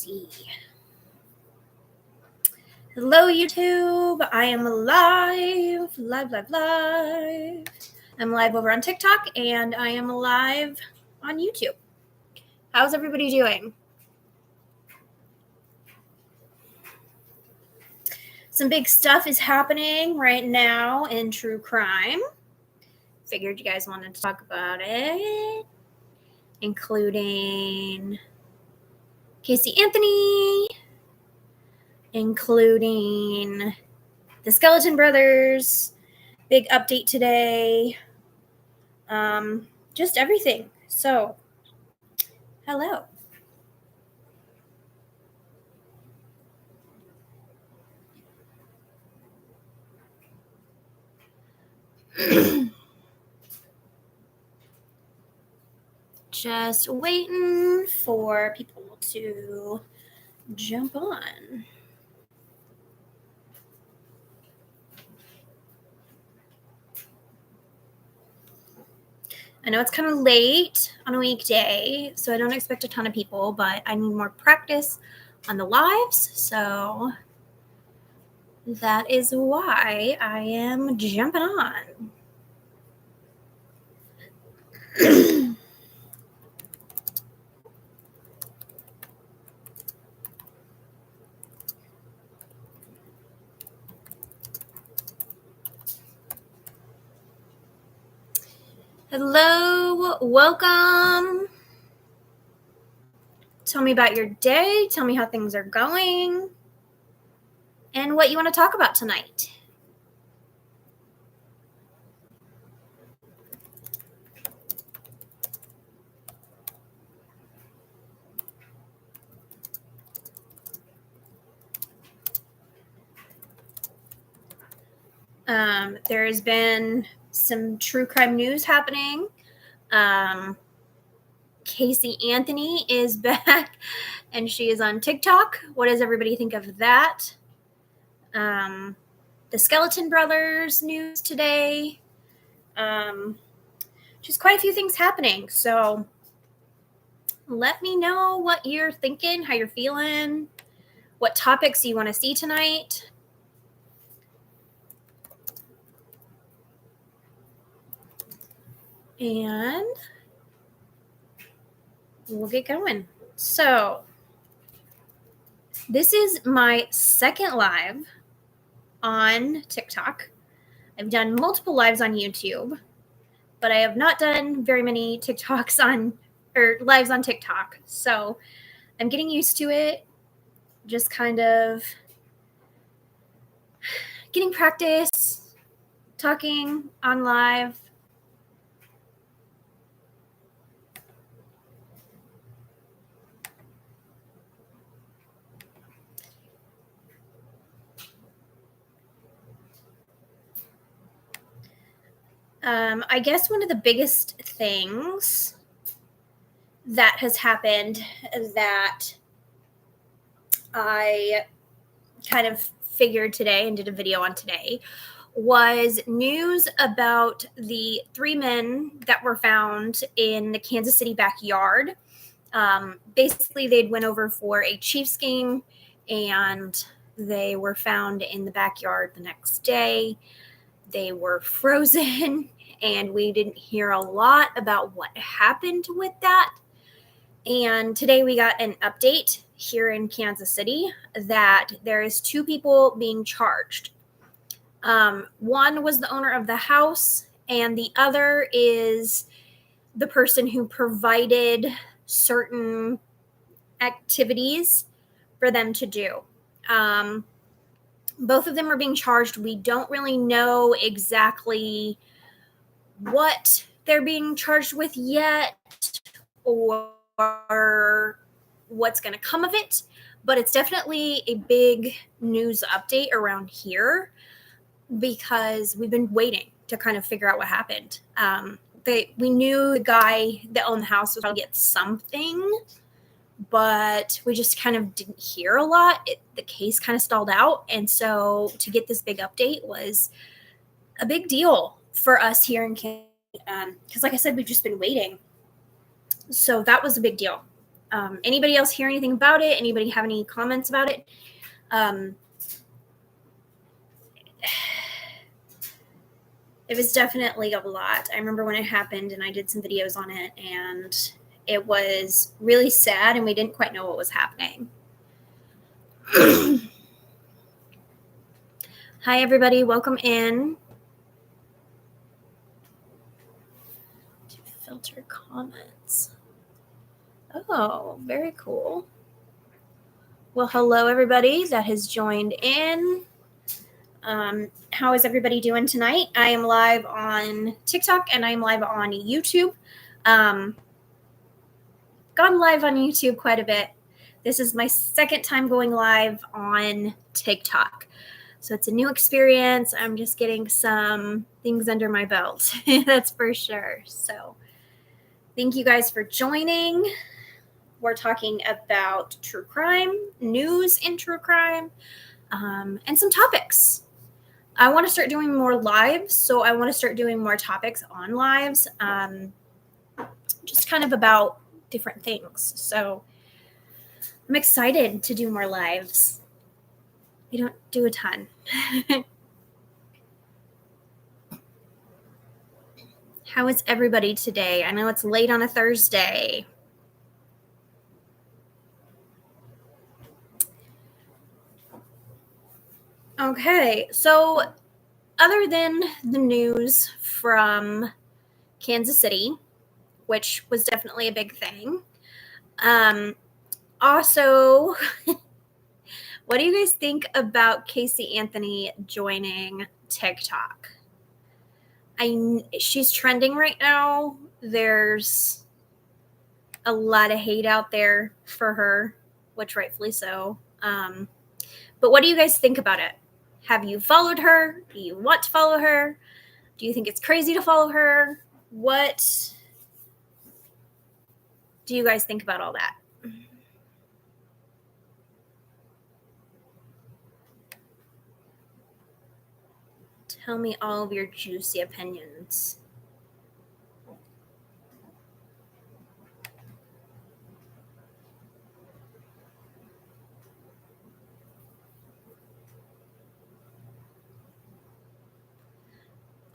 see. Hello, YouTube. I am live. I'm live over on TikTok, and I am live on YouTube. How's everybody doing? Some big stuff is happening right now in true crime. Figured you guys wanted to talk about it, including Casey Anthony, including the Skeleton Brothers, big update today, just everything. So, hello. Just waiting for people to jump on. I know it's kind of late on a weekday, so I don't expect a ton of people, but I need more practice on the lives, so that is why I am jumping on. Hello, welcome. Tell me about your day. Tell me how things are going and what you want to talk about tonight. There has been some true crime news happening. Casey Anthony is back and she is on TikTok. What does everybody think of that? The Skeleton Brothers news today. Just quite a few things happening. So let me know what you're thinking, how you're feeling, what topics you want to see tonight. And we'll get going. So this is my second live on TikTok. I've done multiple lives on YouTube, but I have not done very many lives on TikTok. So I'm getting used to it, just kind of getting practice, talking on live. I guess one of the biggest things that has happened that I kind of figured today and did a video on today was news about the 3 men that were found in the Kansas City backyard. Basically, they'd went over for a Chiefs game and they were found in the backyard the next day. They were frozen and we didn't hear a lot about what happened with that. And today we got an update here in Kansas City that there is 2 people being charged. One was the owner of the house, and the other is the person who provided certain activities for them to do. Both of them are being charged. We don't really know exactly what they're being charged with yet or what's going to come of it, but it's definitely a big news update around here because we've been waiting to kind of figure out what happened. We knew the guy that owned the house was going to get something, but we just kind of didn't hear a lot. The case kind of stalled out, and so to get this big update was a big deal for us here in Canada because, like I said, we've just been waiting. So that was a big deal. Anybody else hear anything about it? Anybody have any comments about it? It was definitely a lot. I remember when it happened and I did some videos on it, and it was really sad and we didn't quite know what was happening. Hi, everybody. Welcome in. To filter comments. Oh, very cool. Well, hello, everybody that has joined in. How is everybody doing tonight? I am live on TikTok and I am live on YouTube. Gone live on YouTube quite a bit. This is my second time going live on TikTok. So it's a new experience. I'm just getting some things under my belt. That's for sure. So thank you guys for joining. We're talking about true crime, news in true crime, and some topics. I want to start doing more lives, so I want to start doing more topics on lives, just kind of about different things. So I'm excited to do more lives. We don't do a ton. How is everybody today? I know it's late on a Thursday. Okay, so other than the news from Kansas City, which was definitely a big thing, also, what do you guys think about Casey Anthony joining TikTok? She's trending right now. There's a lot of hate out there for her, which rightfully so. But what do you guys think about it? Have you followed her? Do you want to follow her? Do you think it's crazy to follow her? What do you guys think about all that? Tell me all of your juicy opinions.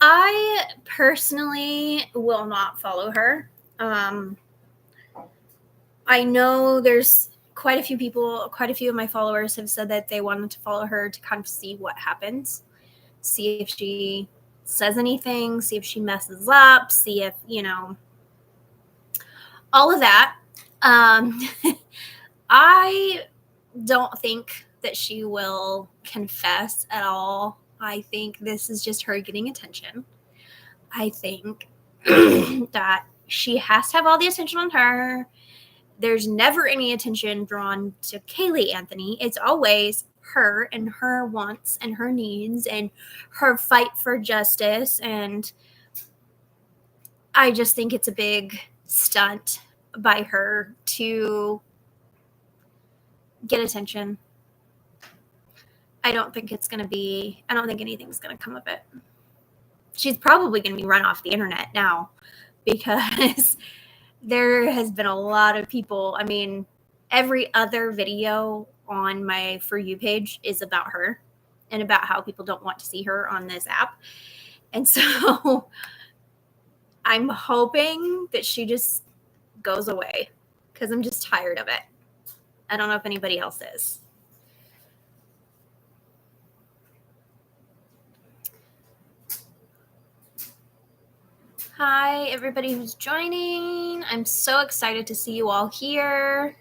I personally will not follow her. I know there's quite a few people, quite a few of my followers have said that they wanted to follow her to kind of see what happens, see if she says anything, see if she messes up, see if, all of that. I don't think that she will confess at all. I think this is just her getting attention. I think that she has to have all the attention on her. There's never any attention drawn to Kaylee Anthony. It's always her and her wants and her needs and her fight for justice. And I just think it's a big stunt by her to get attention. I don't think anything's going to come of it. She's probably going to be run off the internet now because there has been a lot of people. I mean, every other video on my For You page is about her and about how people don't want to see her on this app. And so I'm hoping that she just goes away because I'm just tired of it. I don't know if anybody else is. Hi, everybody who's joining. I'm so excited to see you all here.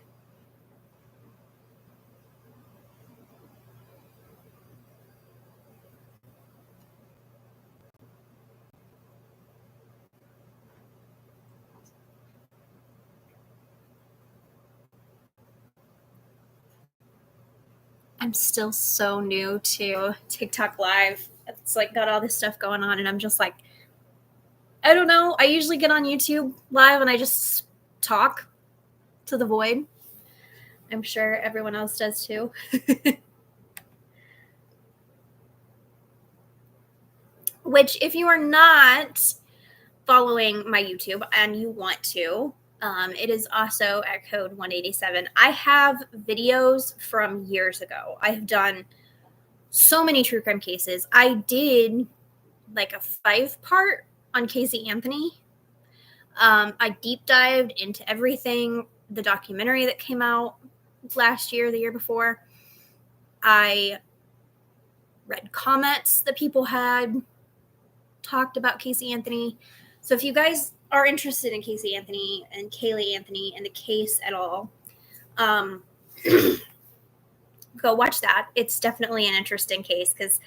I'm still so new to TikTok Live. It's like got all this stuff going on, and I'm just like, I don't know. I usually get on YouTube Live and I just talk to the void. I'm sure everyone else does too. Which, if you are not following my YouTube and you want to, It is also at code 187. I have videos from years ago. I have done so many true crime cases. I did like a 5-part on Casey Anthony. I deep dived into everything, the documentary that came out last year, the year before. I read comments that people had talked about Casey Anthony. So if you guys are interested in Casey Anthony and Kaylee Anthony and the case at all, go watch that. It's definitely an interesting case because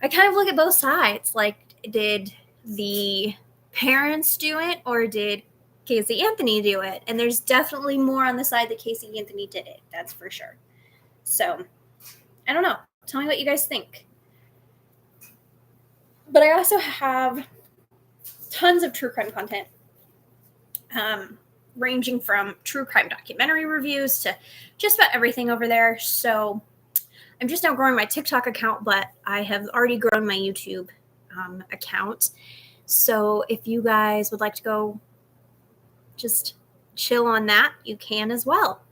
I kind of look at both sides. Like, did the parents do it or did Casey Anthony do it? And there's definitely more on the side that Casey Anthony did it. That's for sure. So I don't know. Tell me what you guys think. But I also have tons of true crime content, ranging from true crime documentary reviews to just about everything over there. So I'm just now growing my TikTok account, but I have already grown my YouTube account. So if you guys would like to go just chill on that, you can as well.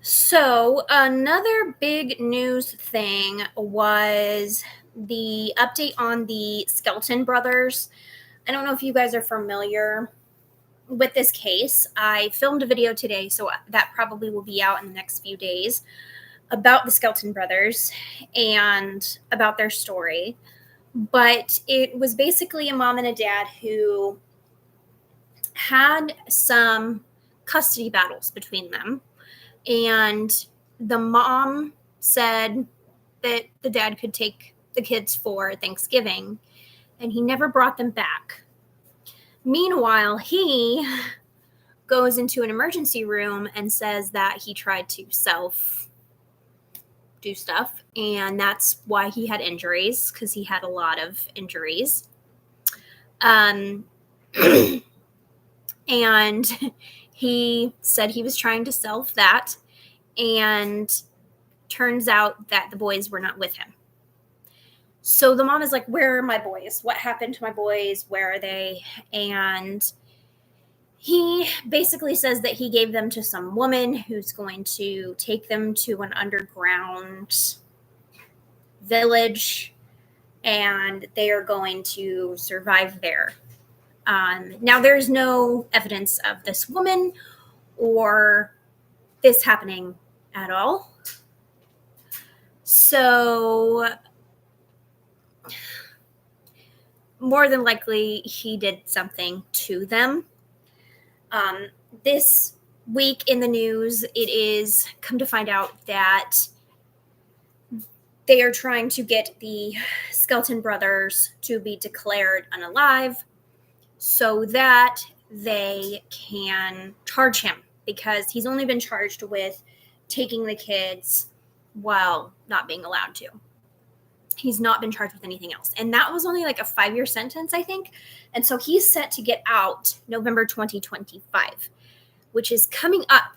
So another big news thing was the update on the Skelton brothers. I don't know if you guys are familiar with this case. I filmed a video today, so that probably will be out in the next few days, about the Skelton brothers and about their story. But it was basically a mom and a dad who had some custody battles between them. And the mom said that the dad could take the kids for Thanksgiving, and he never brought them back. Meanwhile, he goes into an emergency room and says that he tried to do stuff, and that's why he had injuries, because he had a lot of injuries. And he said he was trying to self that, and turns out that the boys were not with him. So the mom is like, where are my boys? What happened to my boys? Where are they? And he basically says that he gave them to some woman who's going to take them to an underground village, and they are going to survive there. Now, there's no evidence of this woman or this happening at all. So more than likely, he did something to them. This week in the news, it is come to find out that they are trying to get the Skelton brothers to be declared unalive so that they can charge him, because he's only been charged with taking the kids while not being allowed to. He's not been charged with anything else. And that was only like a 5-year sentence, I think. And so he's set to get out November 2025, which is coming up.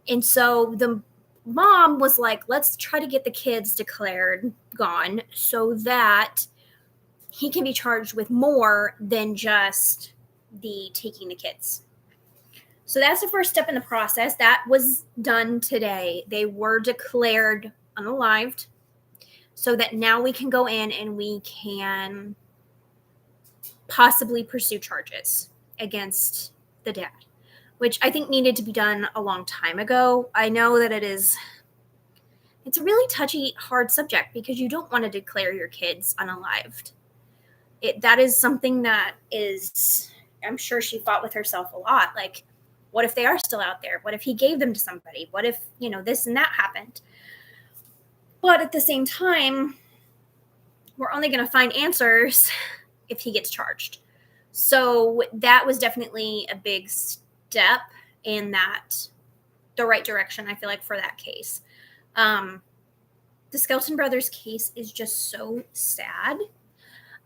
And so the mom was like, let's try to get the kids declared gone so that he can be charged with more than just the taking the kids. So that's the first step in the process. That was done today. They were declared unalived, so that now we can go in and we can possibly pursue charges against the dad, which I think needed to be done a long time ago. I know that it's a really touchy, hard subject, because you don't want to declare your kids unalived. That is something that is, I'm sure she fought with herself a lot. Like, what if they are still out there? What if he gave them to somebody? What if, this and that happened? But at the same time, we're only going to find answers if he gets charged. So that was definitely a big step in the right direction, I feel like, for that case. The Skelton brothers case is just so sad.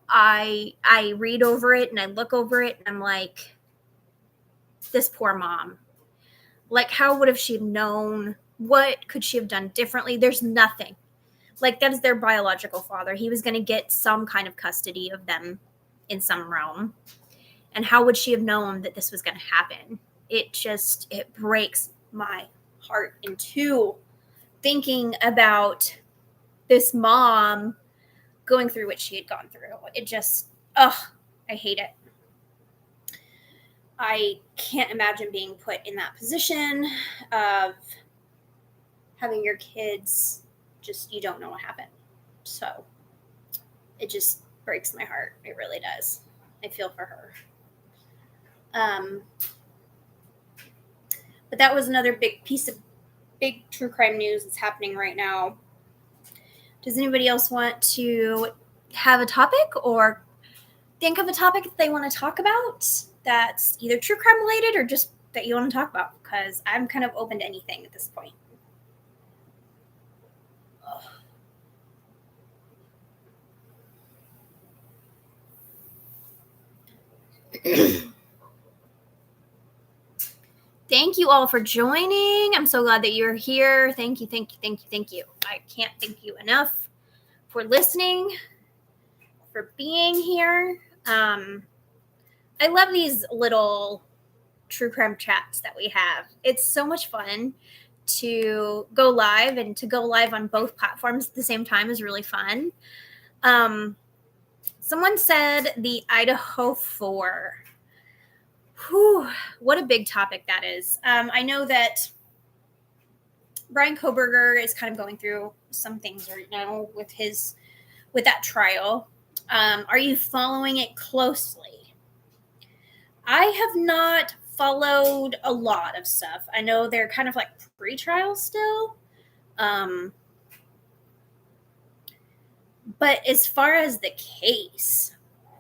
I read over it and I look over it and I'm like, this poor mom. Like, how would have she known? What could she have done differently? There's nothing. Like, that is their biological father. He was going to get some kind of custody of them in some realm. And how would she have known that this was going to happen? It breaks my heart in two, thinking about this mom going through what she had gone through. It just, I hate it. I can't imagine being put in that position of having your kids just, you don't know what happened. So it just breaks my heart. It really does. I feel for her. But that was another big piece of big true crime news that's happening right now. Does anybody else want to have a topic or think of a topic that they want to talk about that's either true crime related or just that you want to talk about? Because I'm kind of open to anything at this point. Thank you all for joining. I'm so glad that you're here. Thank you. I can't thank you enough for listening, for being here. I love these little true crime chats that we have. It's so much fun to go live, and to go live on both platforms at the same time is really fun. Someone said the Idaho 4. Whew, what a big topic that is. I know that Brian Koberger is kind of going through some things right now with that trial. Are you following it closely? I have not followed a lot of stuff. I know they're kind of like pre-trial still. But as far as the case,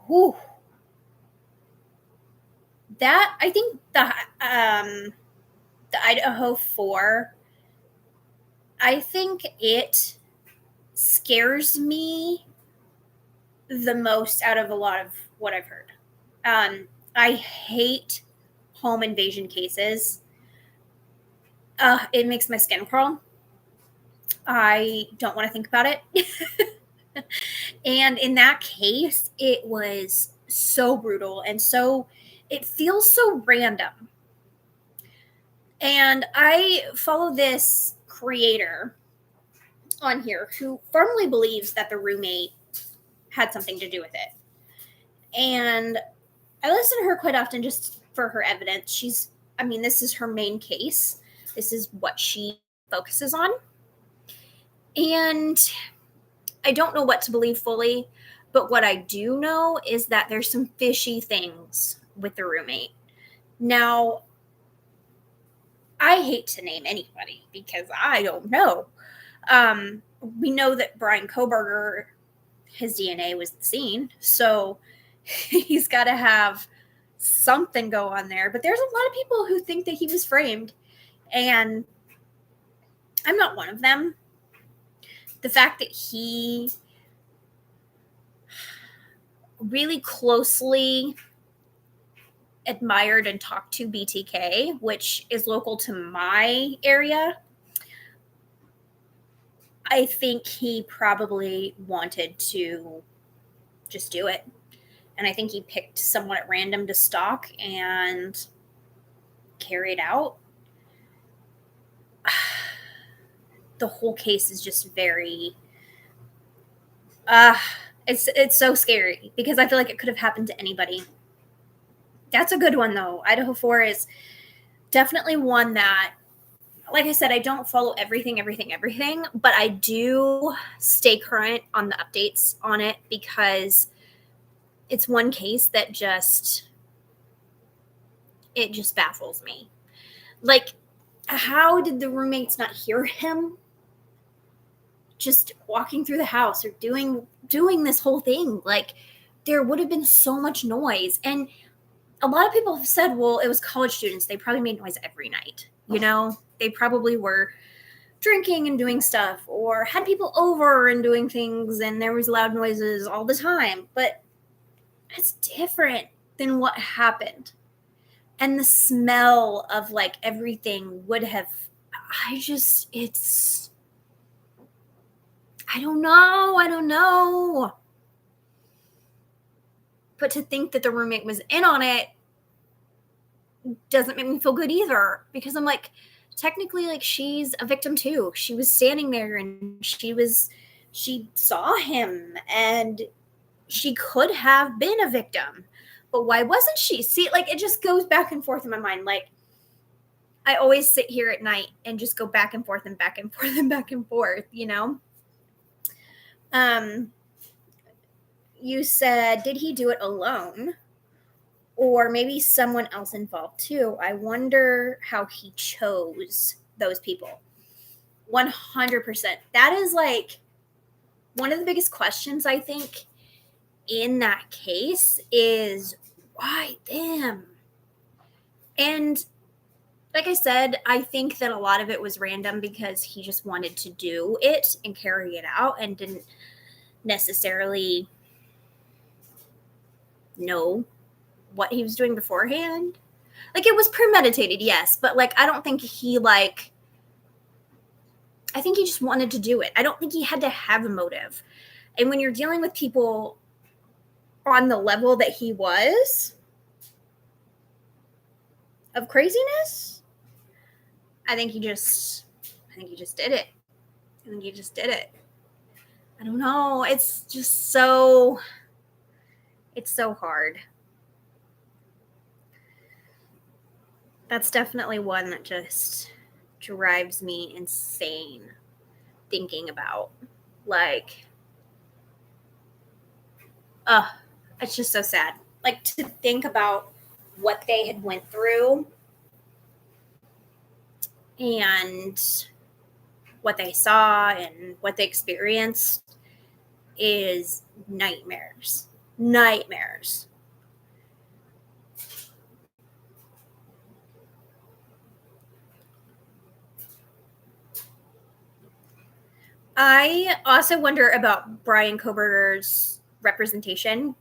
whew, that, I think the Idaho 4, I think it scares me the most out of a lot of what I've heard. I hate home invasion cases. It makes my skin crawl. I don't want to think about it. And in that case, it was so brutal and it feels so random. And I follow this creator on here who firmly believes that the roommate had something to do with it. And I listen to her quite often just for her evidence. This is her main case. This is what she focuses on. And I don't know what to believe fully, but what I do know is that there's some fishy things with the roommate. Now, I hate to name anybody because I don't know. We know that Brian Koberger, his DNA was the scene, so he's got to have something go on there. But there's a lot of people who think that he was framed, and I'm not one of them. The fact that he really closely admired and talked to BTK, which is local to my area, I think he probably wanted to just do it. And I think he picked someone at random to stalk and carry it out. The whole case is just very it's so scary because I feel like it could have happened to anybody. That's a good one though. Idaho 4 is definitely one that, like I said, I don't follow everything, but I do stay current on the updates on it because it's one case that just baffles me. Like, how did the roommates not hear him just walking through the house or doing this whole thing? Like, there would have been so much noise. And a lot of people have said, well, it was college students. They probably made noise every night. You know, they probably were drinking and doing stuff or had people over and doing things, and there was loud noises all the time. But it's different than what happened. And the smell of like everything would have, I don't know. I don't know. But to think that the roommate was in on it doesn't make me feel good either, because I'm like, technically, like, she's a victim too. She was standing there and she saw him and she could have been a victim. But why wasn't she? See, like, it just goes back and forth in my mind. Like, I always sit here at night and just go back and forth and back and forth and back and forth, you know? You said, did he do it alone? Or maybe someone else involved too. I wonder how he chose those people. 100%. That is like one of the biggest questions, I think, in that case is why them? And like I said, I think that a lot of it was random because he just wanted to do it and carry it out and didn't necessarily know what he was doing beforehand. Like, it was premeditated, yes, but like, I don't think he like, I think he just wanted to do it. I don't think he had to have a motive. And when you're dealing with people on the level that he was of craziness, I think he just did it. I think he just did it. I don't know. It's just so hard. That's definitely one that just drives me insane thinking about. Like, it's just so sad. Like, to think about what they had went through and what they saw and what they experienced is nightmares. Nightmares. I also wonder about Brian Koberger's representation.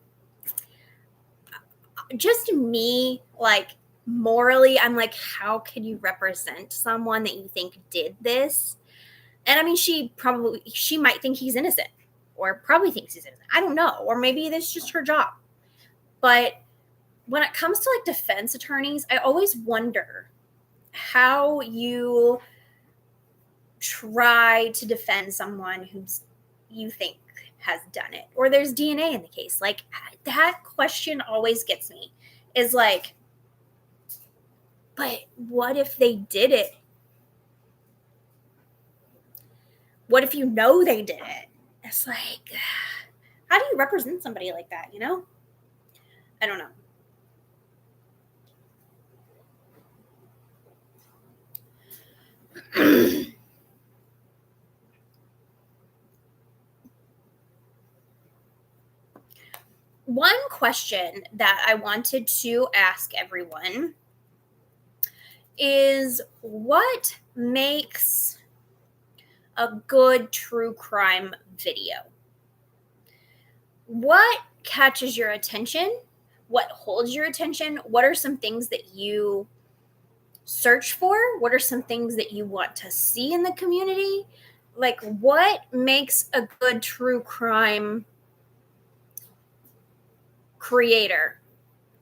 Just me, like, morally, I'm like, how can you represent someone that you think did this? And I mean, she might think he's innocent, or probably thinks he's innocent. I don't know. Or maybe that's just her job. But when it comes to like defense attorneys, I always wonder how you try to defend someone who's you think has done it, or there's DNA in the case. Like, that question always gets me, is like, but what if they did it? What if you know they did it? It's like, how do you represent somebody like that, you know? I don't know. One question that I wanted to ask everyone is, what makes a good true crime video? What catches your attention? What holds your attention? What are some things that you search for? What are some things that you want to see in the community? Like, what makes a good true crime creator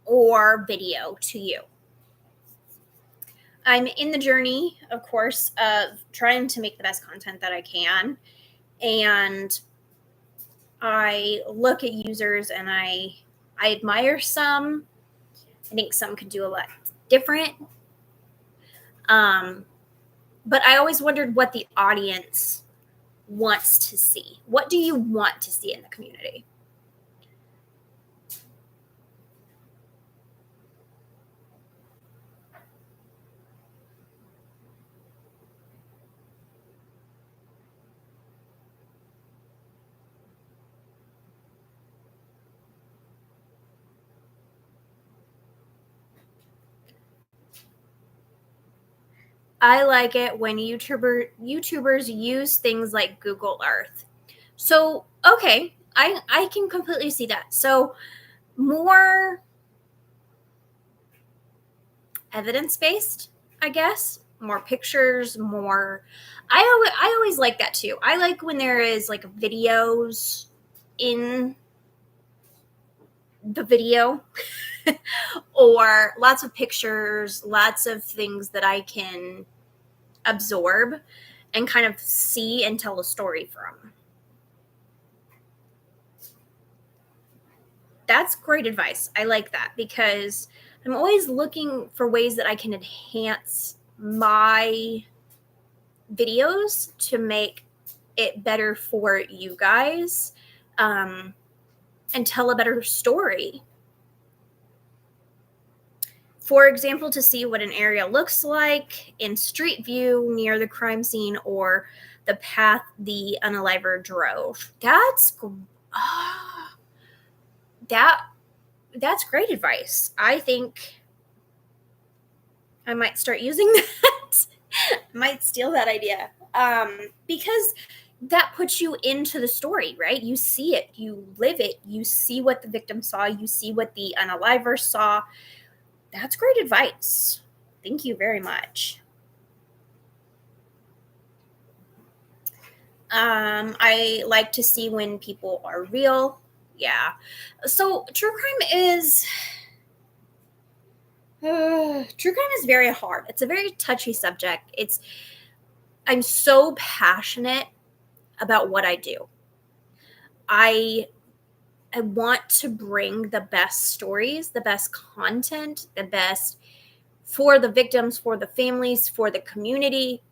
or video to you? I'm in the journey, of course, of trying to make the best content that I can. And I look at users and I admire some. I think some could do a lot different. But I always wondered what the audience wants to see. What do you want to see in the community? I like it when YouTubers use things like Google Earth. So, okay, I can completely see that. So, more evidence-based, I guess. More pictures, more. I always like that too. I like when there is like videos in the video or lots of pictures, lots of things that I can absorb and kind of see and tell a story from. That's great advice. I like that because I'm always looking for ways that I can enhance my videos to make it better for you guys, and tell a better story. For example, to see what an area looks like in street view near the crime scene or the path the unaliver drove. That's great advice. I think I might start using that. Might steal that idea. Because that puts you into the story, right? You see it, you live it, you see what the victim saw, you see what the unaliver saw. That's great advice. Thank you very much. I like to see when people are real. Yeah. So true crime is very hard. It's a very touchy subject. I'm so passionate about what I do. I want to bring the best stories, the best content, the best for the victims, for the families, for the community.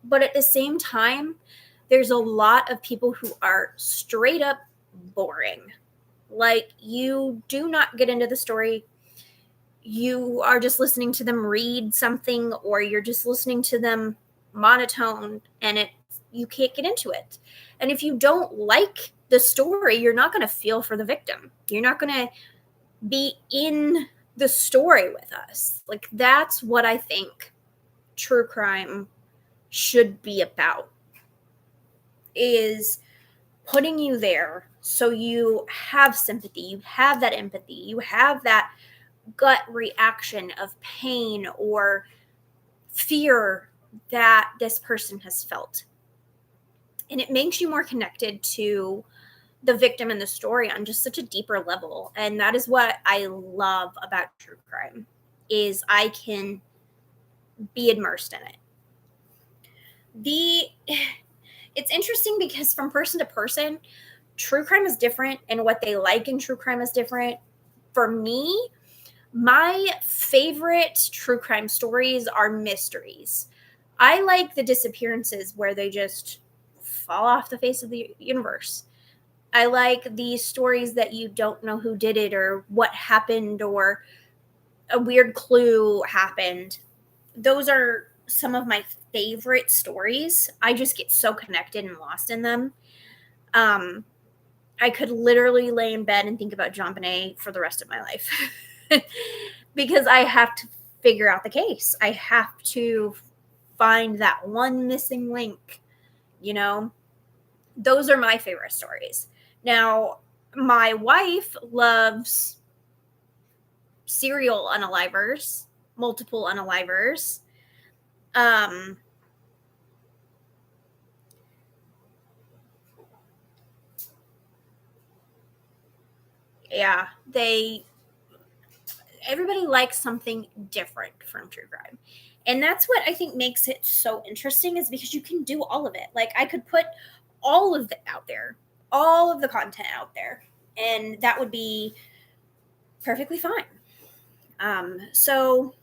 But at the same time, there's a lot of people who are straight up boring. Like, you do not get into the story. You are just listening to them read something, or you're just listening to them monotone, and you can't get into it. And if you don't like the story, you're not going to feel for the victim. You're not going to be in the story with us. Like, that's what I think true crime should be about, is putting you there so you have sympathy, you have that empathy, you have that gut reaction of pain or fear that this person has felt. And it makes you more connected to the victim in the story on just such a deeper level. And that is what I love about true crime, is I can be immersed in it. It's interesting because from person to person, true crime is different, and what they like in true crime is different. For me, my favorite true crime stories are mysteries. I like the disappearances where they just fall off the face of the universe. I like the stories that you don't know who did it or what happened or a weird clue happened. Those are some of my favorite stories. I just get so connected and lost in them. I could literally lay in bed and think about JonBenet for the rest of my life because I have to figure out the case. I have to find that one missing link, you know? Those are my favorite stories. Now, my wife loves serial unalivers, multiple unalivers. Yeah, everybody likes something different from true crime. And that's what I think makes it so interesting, is because you can do all of it. Like, I could put all of it out there, all of the content out there, and that would be perfectly fine. So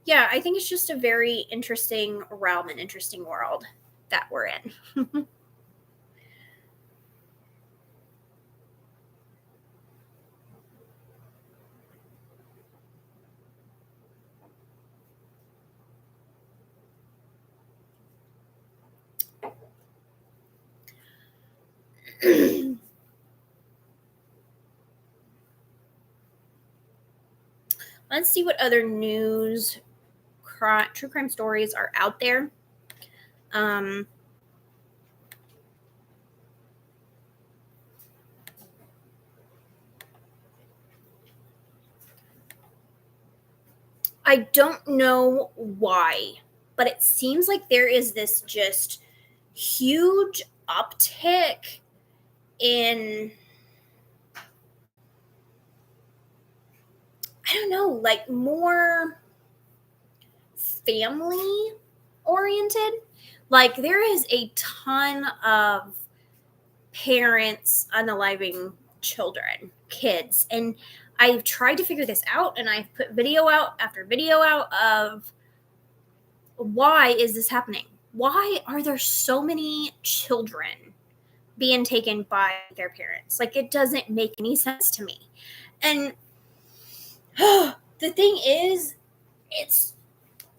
yeah, I think it's just a very interesting realm and interesting world that we're in. Let's see what other news, true crime stories are out there. Um, I don't know why, but it seems like there is this just huge uptick in, I don't know, like more family oriented. Like there is a ton of parents unaliving children, kids, and I've tried to figure this out, and I've put video out after video out of why is this happening? Why are there so many children being taken by their parents? Like it doesn't make any sense to me. And the thing is, it's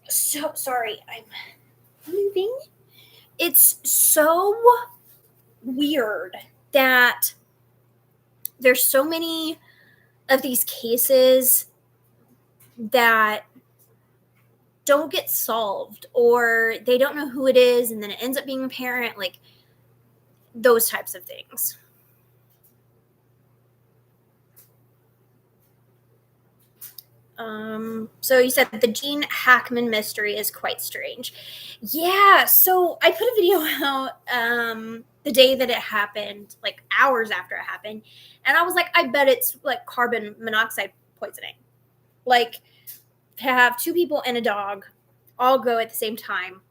so sorry, I'm moving. It's so weird that there's so many of these cases that don't get solved, or they don't know who it is and then it ends up being a parent, like those types of things. So you said the Gene Hackman mystery is quite strange. Yeah, so I put a video out the day that it happened, like hours after it happened, and I was like, I bet it's like carbon monoxide poisoning. Like to have two people and a dog all go at the same time.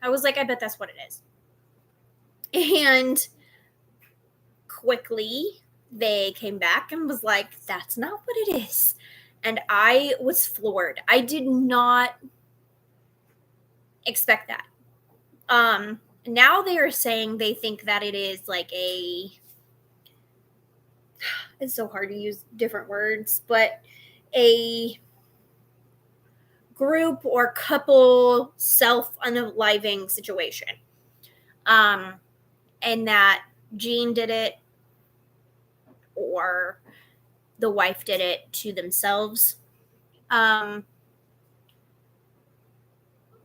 I was like, I bet that's what it is. And quickly they came back and was like, that's not what it is. And I was floored. I did not expect that. Now they are saying they think that it is like it's so hard to use different words, but a group or couple self-unaliving situation. And that Gene did it, or the wife did it to themselves.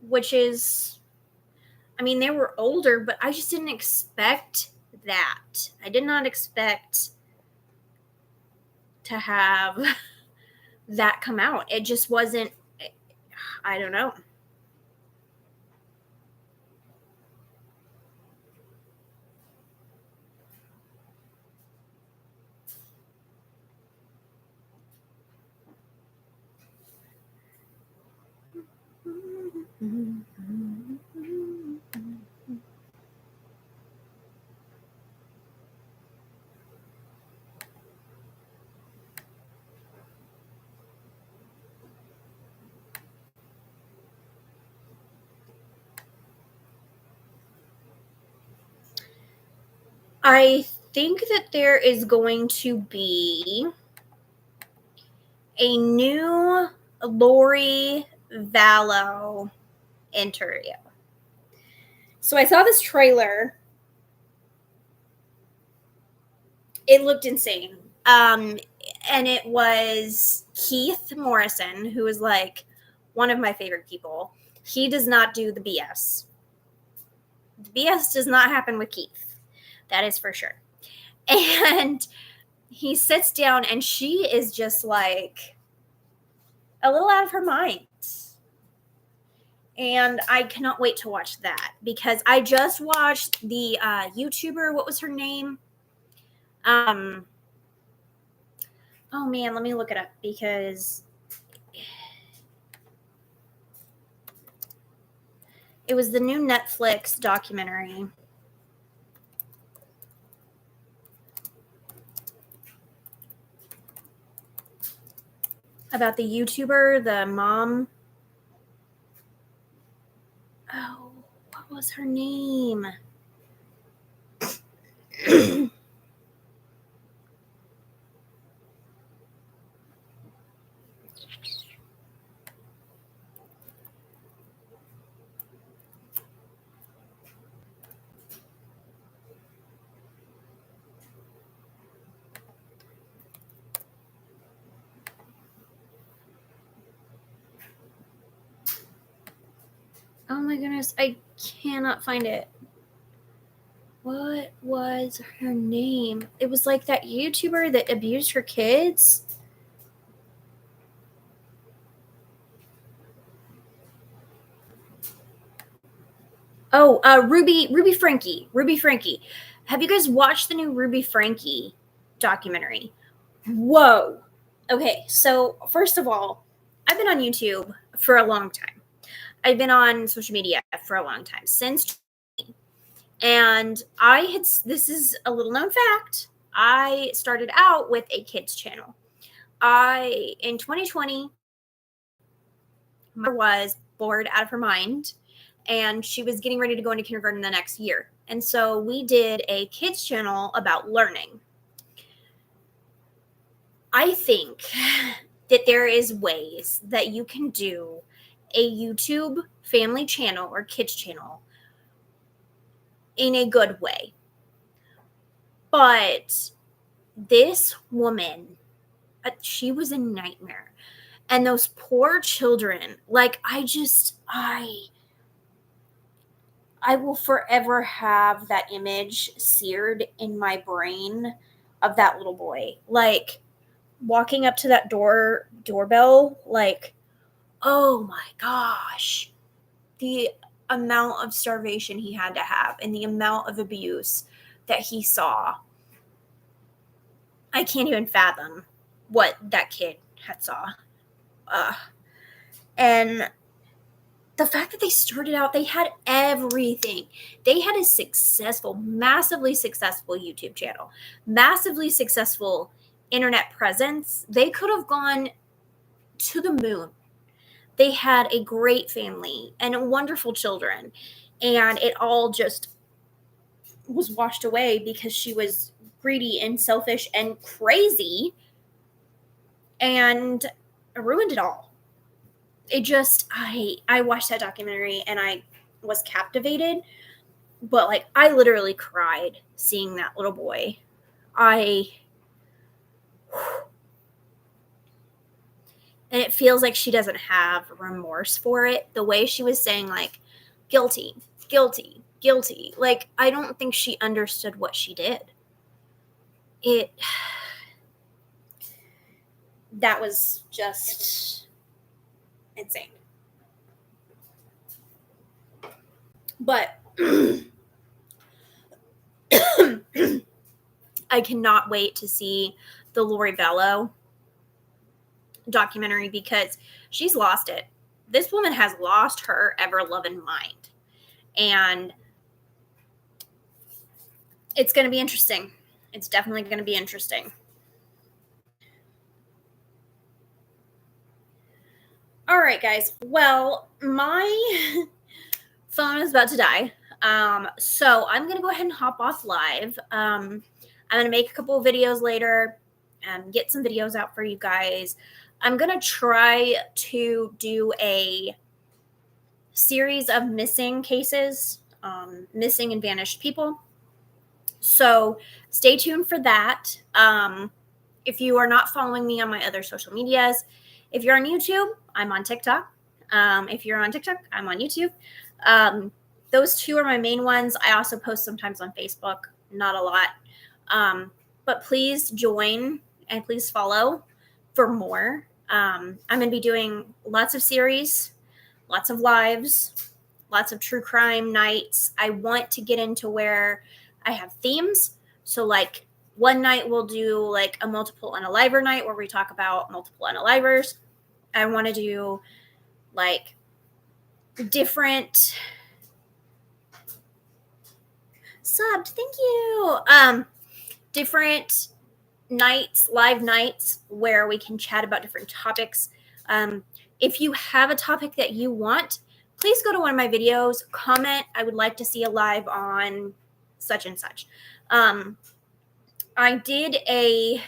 Which is, I mean, they were older, but I just didn't expect that. I did not expect to have that come out. It just wasn't, I don't know. I think that there is going to be a new Lori Vallow interview. So I saw this trailer. It looked insane. And it was Keith Morrison, who is like one of my favorite people. He does not do the BS. The BS does not happen with Keith. That is for sure. And he sits down and she is just like a little out of her mind. And I cannot wait to watch that, because I just watched the YouTuber, what was her name? Oh man, let me look it up, because it was the new Netflix documentary about the YouTuber, the mom. Oh, what was her name? Oh my goodness, I cannot find it. What was her name? It was like that YouTuber that abused her kids. Oh, Ruby Frankie. Ruby Frankie. Have you guys watched the new Ruby Frankie documentary? Whoa. Okay, so first of all, I've been on YouTube for a long time. I've been on social media for a long time, since, and this is a little known fact. I started out with a kids channel. In 2020, my mother was bored out of her mind, and she was getting ready to go into kindergarten the next year. And so we did a kids channel about learning. I think that there is ways that you can do a YouTube family channel or kids channel in a good way. But this woman, she was a nightmare. And those poor children, like, I will forever have that image seared in my brain of that little boy. Like, walking up to that doorbell, like, oh my gosh, the amount of starvation he had to have and the amount of abuse that he saw. I can't even fathom what that kid had saw. And the fact that they started out, they had everything. They had a successful, massively successful YouTube channel, massively successful internet presence. They could have gone to the moon. They had a great family and wonderful children, and it all just was washed away because she was greedy and selfish and crazy and ruined it all. It just, I watched that documentary and I was captivated, but like, I literally cried seeing that little boy. And it feels like she doesn't have remorse for it. The way she was saying, like, guilty, guilty, guilty. Like, I don't think she understood what she did. That was just insane. But I cannot wait to see the Lori Vallow documentary because she's lost it. This woman has lost her ever-loving mind. And it's going to be interesting. It's definitely going to be interesting. All right, guys. Well, my phone is about to die. So I'm going to go ahead and hop off live. I'm going to make a couple of videos later and get some videos out for you guys. I'm going to try to do a series of missing cases, missing and vanished people. So stay tuned for that. If you are not following me on my other social medias, if you're on YouTube, I'm on TikTok. If you're on TikTok, I'm on YouTube. Those two are my main ones. I also post sometimes on Facebook, not a lot. But please join and please follow for more. I'm going to be doing lots of series, lots of lives, lots of true crime nights. I want to get into where I have themes. So like one night we'll do like a multiple unaliver night where we talk about multiple unalivers. I want to do like different subbed. Thank you. Different nights, live nights where we can chat about different topics. If you have a topic that you want, please go to one of my videos, comment, I would like to see a live on such and such. I did a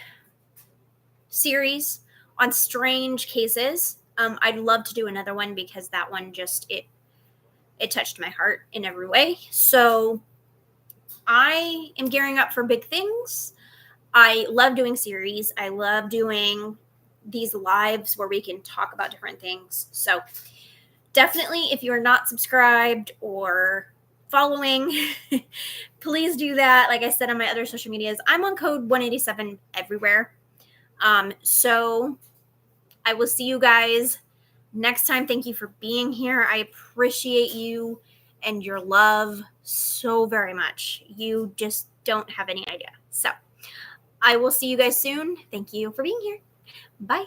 series on strange cases. I'd love to do another one because that one just, it touched my heart in every way. So I am gearing up for big things. I love doing series. I love doing these lives where we can talk about different things. So definitely, if you're not subscribed or following, please do that. Like I said on my other social medias, I'm on code 187 everywhere. So I will see you guys next time. Thank you for being here. I appreciate you. and your love so very much. You just don't have any idea. So I will see you guys soon. Thank you for being here. Bye.